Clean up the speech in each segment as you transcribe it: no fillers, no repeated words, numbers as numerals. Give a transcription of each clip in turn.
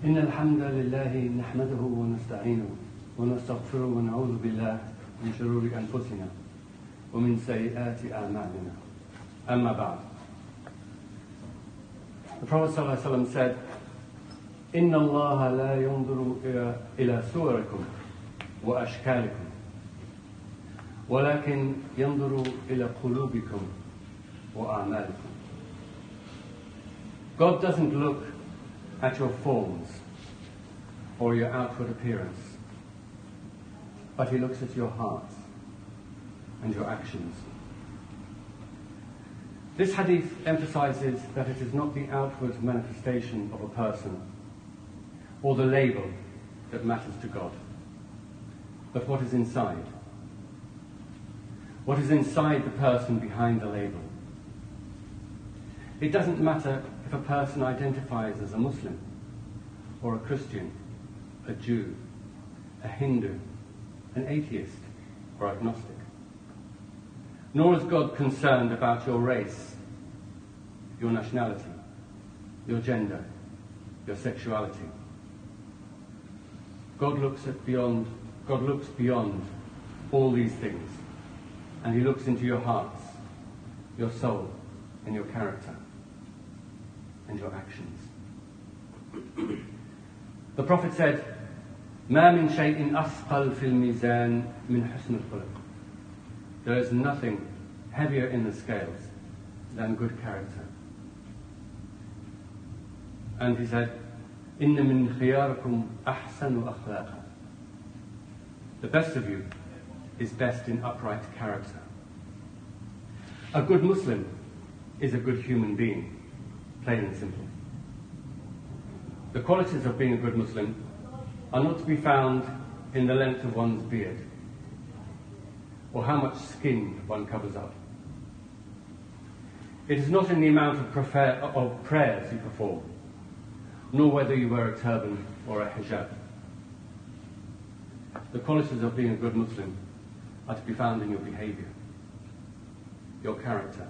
إن الحمد لله نحمده ونستعينه ونستغفره ونعوذ بالله من شرور أنفسنا ومن سيئات أعمالنا. أما بعد. The Prophet ﷺ said, إن الله لا ينظر إلى صوركم وأشكالكم ولكن ينظر إلى قلوبكم وأعمالكم. God doesn't look at your forms or your outward appearance, but He looks at your hearts and your actions. This hadith emphasizes that it is not the outward manifestation of a person or the label that matters to God, but what is inside. What is inside the person behind the label. It doesn't matter if a person identifies as a Muslim or a Christian, a Jew, a Hindu, an atheist or agnostic. Nor is God concerned about your race, your nationality, your gender, your sexuality. God looks beyond all these things, and He looks into your hearts, your soul, and your character, and your actions. The Prophet said, ما من شيء أثقل في الميزان من حسن الخلق. There is nothing heavier in the scales than good character. And he said, إن من خياركم أحسن أخلاقا. The best of you is best in upright character. A good Muslim is a good human being, plain and simple. The qualities of being a good Muslim are not to be found in the length of one's beard or how much skin one covers up. It is not in the amount of prayers you perform, nor whether you wear a turban or a hijab. The qualities of being a good Muslim are to be found in your behavior, your character,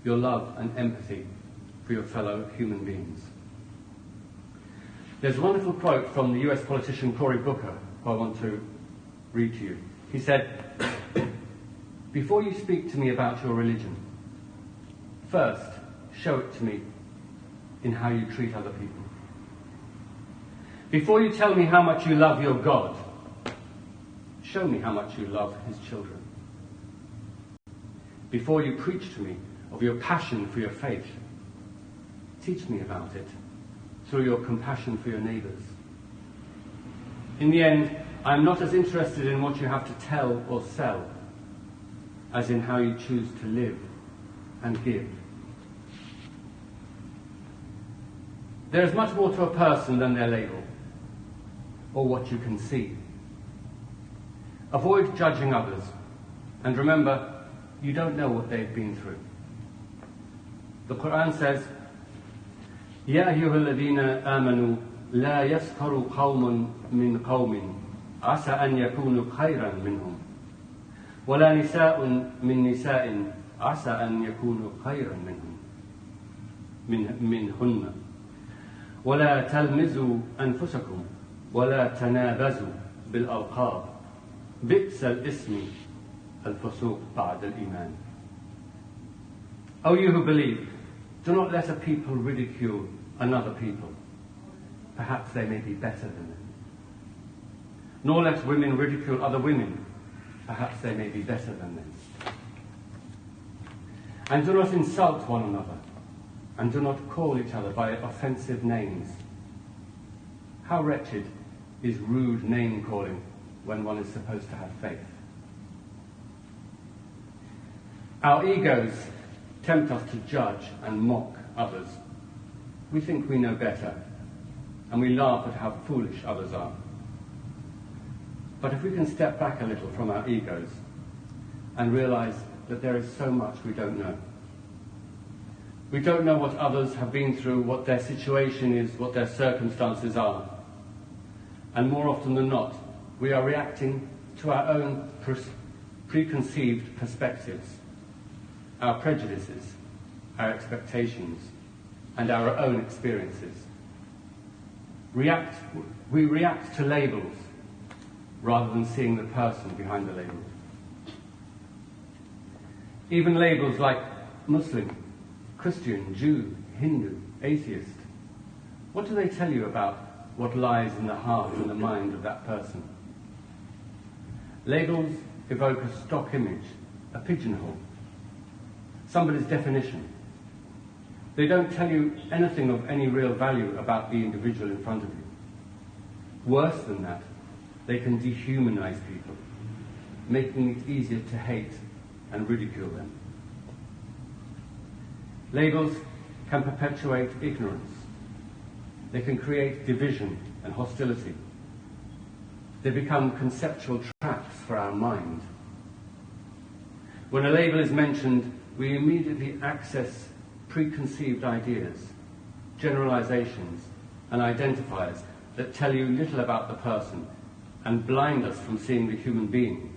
your love and empathy for your fellow human beings. There's a wonderful quote from the US politician Cory Booker who I want to read to you. He said, before you speak to me about your religion, first show it to me in how you treat other people. Before you tell me how much you love your God, show me how much you love His children. Before you preach to me of your passion for your faith, teach me about it through your compassion for your neighbours. In the end, I am not as interested in what you have to tell or sell as in how you choose to live and give. There is much more to a person than their label or what you can see. Avoid judging others, and remember, you don't know what they've been through. The Quran says, يا أيها الذين آمنوا لا يسخر قوم من قوم عسى أن يكونوا خيرا منهم ولا نساء من نساء عسى أن يكونوا خيرا منهن ولا تلمزوا أنفسكم ولا تنابزوا بالألقاب بئس الاسم الفسوق بعد الإيمان. O you who believe, do not let a people ridicule another people. Perhaps they may be better than them. Nor let women ridicule other women. Perhaps they may be better than them. And do not insult one another. And do not call each other by offensive names. How wretched is rude name calling when one is supposed to have faith. Our egos tempt us to judge and mock others. We think we know better, and we laugh at how foolish others are. But if we can step back a little from our egos and realize that there is so much we don't know. We don't know what others have been through, what their situation is, what their circumstances are. And more often than not, we are reacting to our own preconceived perspectives, our prejudices, our expectations, and our own experiences. We react to labels rather than seeing the person behind the label. Even labels like Muslim, Christian, Jew, Hindu, atheist, what do they tell you about what lies in the heart and the mind of that person? Labels evoke a stock image, a pigeonhole, somebody's definition. They don't tell you anything of any real value about the individual in front of you. Worse than that, they can dehumanize people, making it easier to hate and ridicule them. Labels can perpetuate ignorance. They can create division and hostility. They become conceptual traps for our mind. When a label is mentioned, we immediately access preconceived ideas, generalizations, and identifiers that tell you little about the person and blind us from seeing the human being.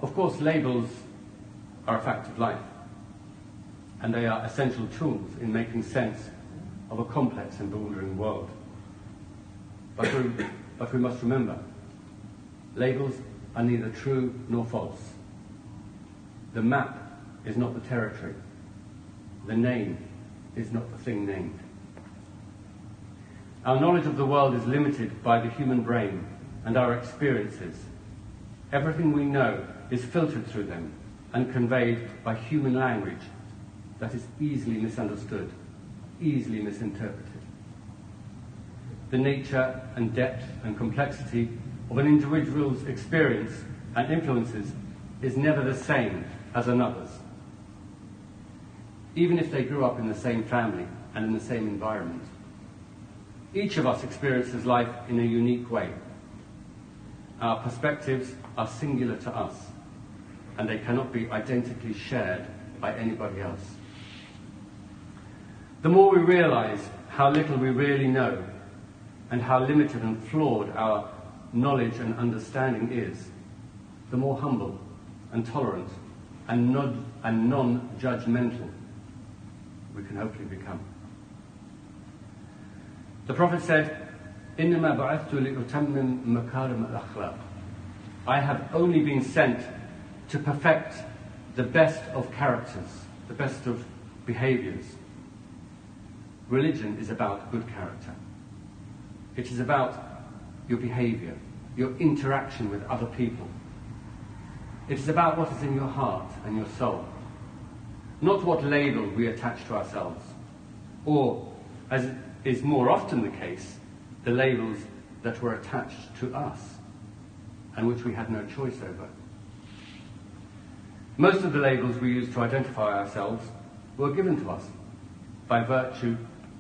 Of course, labels are a fact of life, and they are essential tools in making sense of a complex and bewildering world. But we must remember, labels are neither true nor false. The map is not the territory. The name is not the thing named. Our knowledge of the world is limited by the human brain and our experiences. Everything we know is filtered through them and conveyed by human language that is easily misunderstood, easily misinterpreted. The nature and depth and complexity of an individual's experience and influences is never the same as another's. Even if they grew up in the same family and in the same environment. Each of us experiences life in a unique way. Our perspectives are singular to us, and they cannot be identically shared by anybody else. The more we realize how little we really know, and how limited and flawed our knowledge and understanding is, the more humble and tolerant and non-judgmental we can hopefully become. The Prophet said, إِنَّمَا بَعَثْتُ لِأُتَمِّمْ مَكَارِمَ الْأَخْلَاقِ. I have only been sent to perfect the best of characters, the best of behaviors. Religion is about good character. It is about your behavior, your interaction with other people. It is about what is in your heart and your soul, not what label we attach to ourselves, or, as is more often the case, the labels that were attached to us and which we had no choice over. Most of the labels we use to identify ourselves were given to us by virtue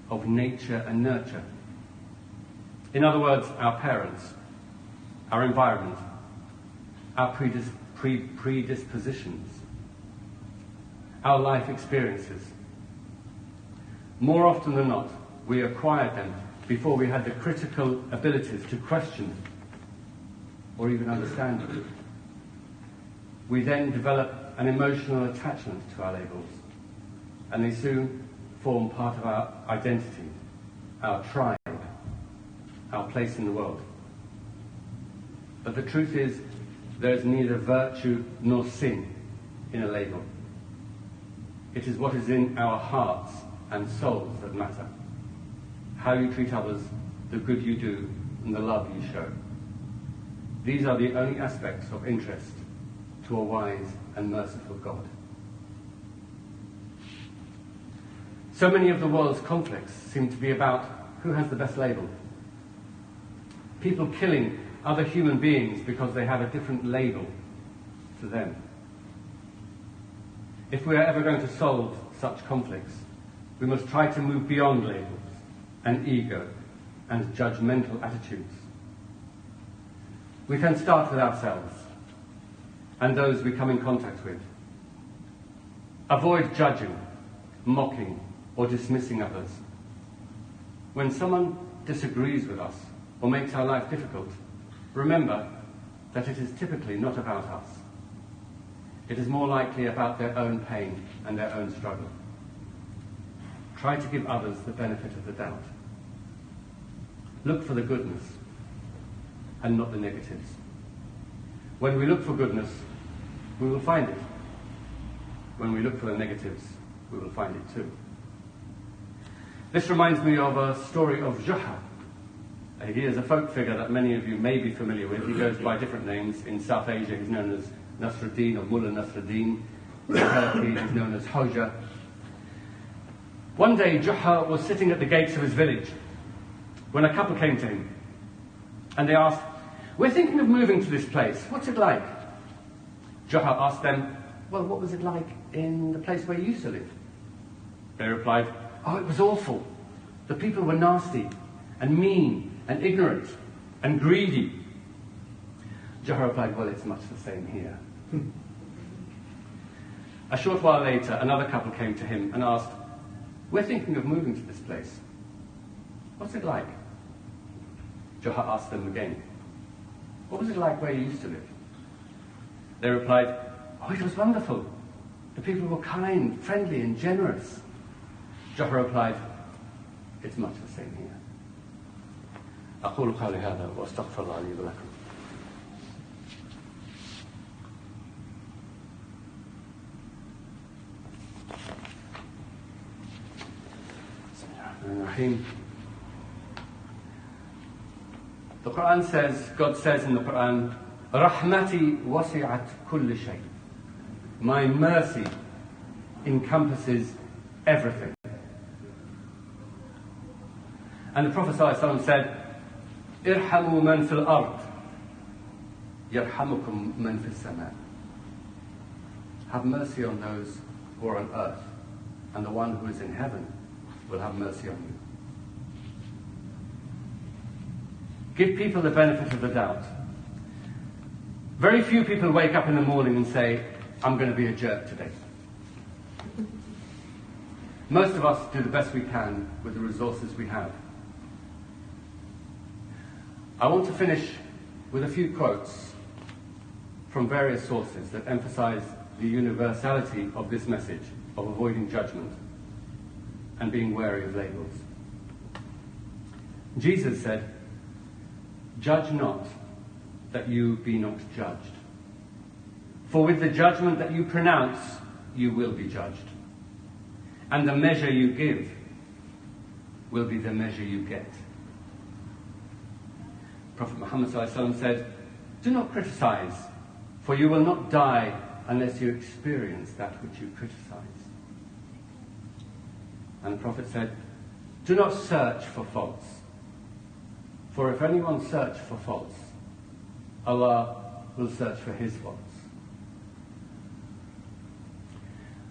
of nature and nurture. In other words, our parents, our environment, our predispositions, our life experiences. More often than not, we acquired them before we had the critical abilities to question them or even understand them. We then develop an emotional attachment to our labels, and they soon form part of our identity, our tribe, our place in the world. But the truth is, there is neither virtue nor sin in a label. It is what is in our hearts and souls that matter. How you treat others, the good you do, and the love you show. These are the only aspects of interest to a wise and merciful God. So many of the world's conflicts seem to be about who has the best label. People killing other human beings because they have a different label to them. If we are ever going to solve such conflicts, we must try to move beyond labels and ego and judgmental attitudes. We can start with ourselves and those we come in contact with. Avoid judging, mocking, or dismissing others. When someone disagrees with us or makes our life difficult, remember that it is typically not about us. It is more likely about their own pain and their own struggle. Try to give others the benefit of the doubt. look for the goodness and not the negatives. When we look for goodness, we will find it. When we look for the negatives, we will find it too. This reminds me of a story of Juha. He is a folk figure that many of you may be familiar with. He goes by different names. In South Asia, he's known as Nasruddin or Mullah Nasruddin. In Turkey, he's known as Hoja. One day, Juha was sitting at the gates of his village when a couple came to him. And they asked, "We're thinking of moving to this place. What's it like?" Juha asked them, "Well, what was it like in the place where you used to live?" They replied, "Oh, it was awful. The people were nasty and mean and ignorant and greedy." Juha replied, "Well, it's much the same here." A short while later, another couple came to him and asked, "We're thinking of moving to this place. What's it like?" Juha asked them again, "What was it like where you used to live?" They replied, "Oh, it was wonderful. The people were kind, friendly, and generous." Juha replied, "It's much the same here." أقول قولي هذا وأستغفر الله لي ولكم. The Quran says, God says in the Quran, "Rahmati wasi'at kulli shay." My mercy encompasses everything. And the Prophet ﷺ said, "Irhamu man fil ard, yarhamukum man fil sama." Have mercy on those who are on earth, and the one who is in heaven will have mercy on you. Give people the benefit of the doubt. Very few people wake up in the morning and say, "I'm going to be a jerk today." Most of us do the best we can with the resources we have. I want to finish with a few quotes from various sources that emphasize the universality of this message of avoiding judgment and being wary of labels. Jesus said, "Judge not, that you be not judged. For with the judgment that you pronounce, you will be judged. And the measure you give will be the measure you get." Prophet Muhammad ﷺ said, "Do not criticize, for you will not die unless you experience that which you criticize." And the Prophet said, "Do not search for faults, for if anyone search for faults, Allah will search for his faults."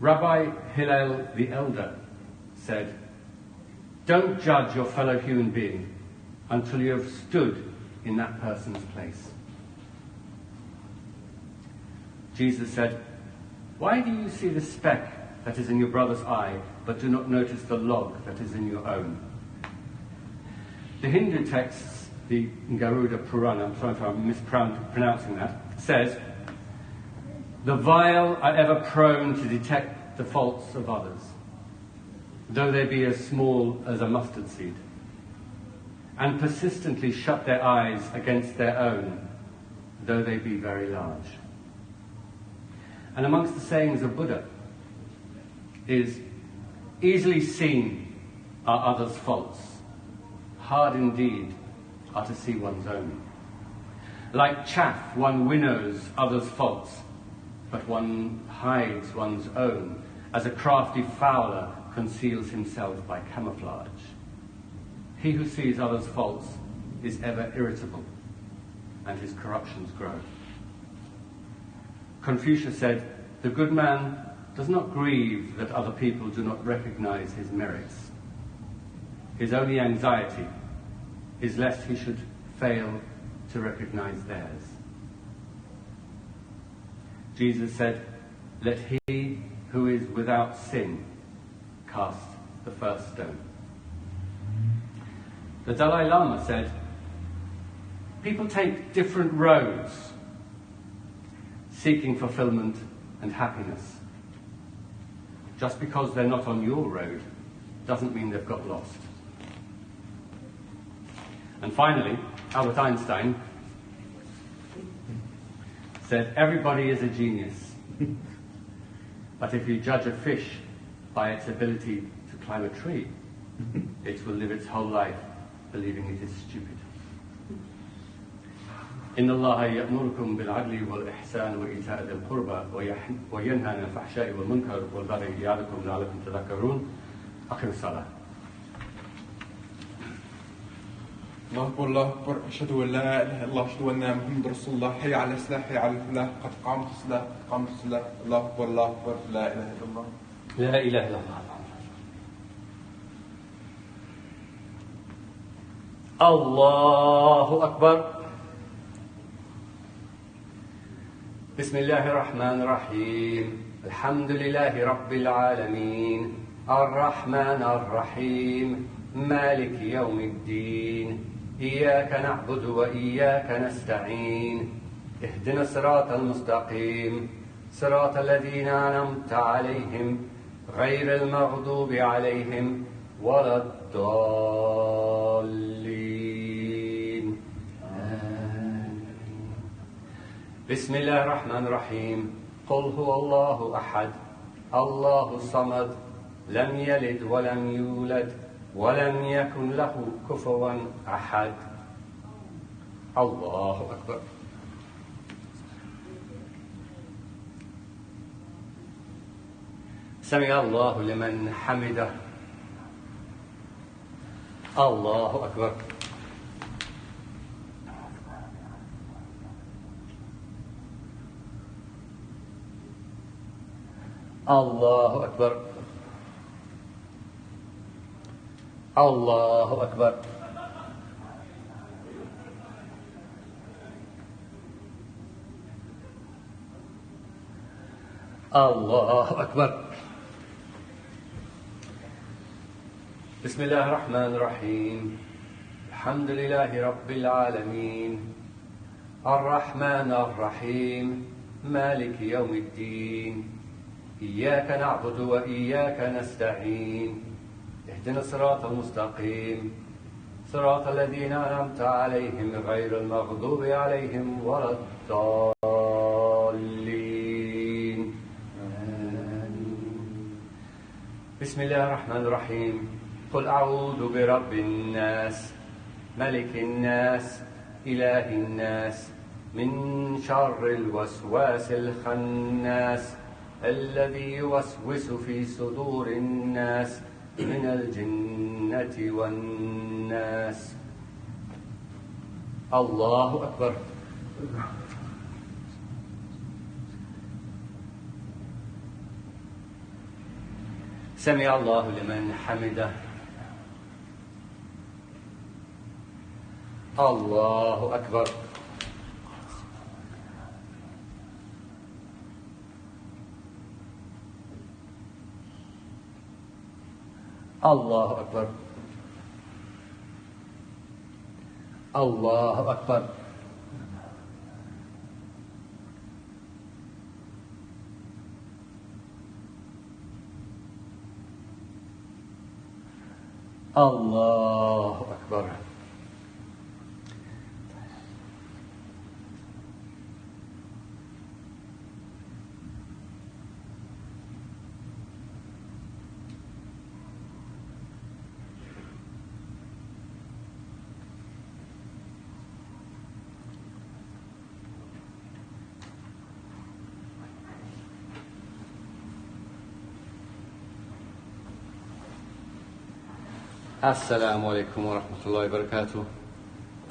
Rabbi Hillel the Elder said, "Don't judge your fellow human being until you have stood in that person's place." Jesus said, "Why do you see the speck that is in your brother's eye, but do not notice the log that is in your own?" The Hindu texts, the Garuda Purana, I'm sorry if I'm mispronouncing that, says, "The vile are ever prone to detect the faults of others, though they be as small as a mustard seed, and persistently shut their eyes against their own, though they be very large." And amongst the sayings of Buddha is, "Easily seen are others' faults, hard indeed are to see one's own. Like chaff, one winnows others' faults, but one hides one's own, as a crafty fowler conceals himself by camouflage. He who sees others' faults is ever irritable, and his corruptions grow." Confucius said, "The good man does not grieve that other people do not recognize his merits. His only anxiety is lest he should fail to recognize theirs." Jesus said, "Let he who is without sin cast the first stone." The Dalai Lama said, "People take different roads seeking fulfillment and happiness. Just because they're not on your road doesn't mean they've got lost." And finally, Albert Einstein said, everybody is a genius. But if you judge a fish by its ability to climb a tree, it will live its whole life believing it is stupid. إن الله يأمركم بالعدل والإحسان وإيتاء ذي القربى وينهى عن الفحشاء والمنكر والبغي يعظكم لعلكم تذكرون. أقم الصلاة. الله أكبر الله أكبر، أشهد أن لا إله إلا الله، أشهد أن محمد رسول الله، حي على الصلاة حي على الفلاح، قد قامت الصلاة قد قامت الصلاة، الله أكبر الله أكبر، لا إله إلا الله. لا إله إلا الله. الله أكبر. بسم الله الرحمن الرحيم. الحمد لله رب العالمين الرحمن الرحيم مالك يوم الدين إياك نعبد وإياك نستعين اهدنا الصراط المستقيم صراط الذين أنعمت عليهم غير المغضوب عليهم ولا الضالين. بسم الله الرحمن الرحيم. قل هو الله أحد الله الصمد لم يلد ولم يولد ولم يكن له كفوا أحد. الله أكبر. سمع الله لمن حمده. الله أكبر. الله أكبر. الله أكبر. الله أكبر. بسم الله الرحمن الرحيم. الحمد لله رب العالمين الرحمن الرحيم مالك يوم الدين إياك نعبد وإياك نستعين اهدنا الصراط المستقيم صراط الذين أنعمت عليهم غير المغضوب عليهم ولا الضالين. بسم الله الرحمن الرحيم. قل أعوذ برب الناس ملك الناس إله الناس من شر الوسواس الخناس الذي يوسوس في صدور الناس من الجنة والناس. الله أكبر. سمع الله لمن حمده. الله أكبر. الله أكبر. الله أكبر. الله أكبر. السلام عليكم ورحمة الله وبركاته.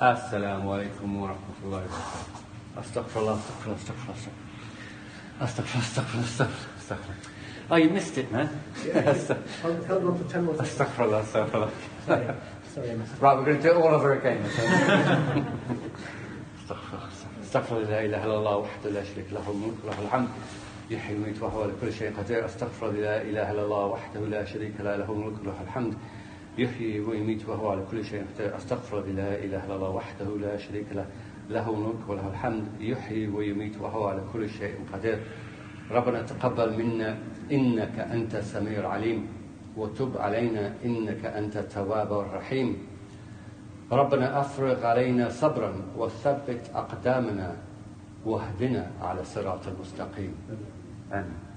السلام عليكم ورحمة الله وبركاته. أستغفر الله أستغفر الله أستغفر الله أستغفر الله أستغفر الله. Oh, you missed it, man. Hold on for 10 more seconds. أستغفر الله أستغفر الله. Sorry, I missed it. Right, we're going to do it all over again. أستغفر الله لا إله إلا الله وحده لا شريك له الملك وله الحمد يحيي ويميت وهو على كل شيء قدير. أستغفر الله لا إله إلا الله وحده لا شريك له الملك وله الحمد يحيي ويميت وهو على كل شيء قدير. أستغفر الله لا إله إلا الله وحده لا شريك له الملك وله الحمد يحيي ويميت وهو على كل شيء قدير. ربنا تقبل منا إنك أنت السميع العليم وتب علينا إنك أنت التواب الرحيم. ربنا أفرغ علينا صبرا وثبت أقدامنا واهدنا على الصراط المستقيم. آمين.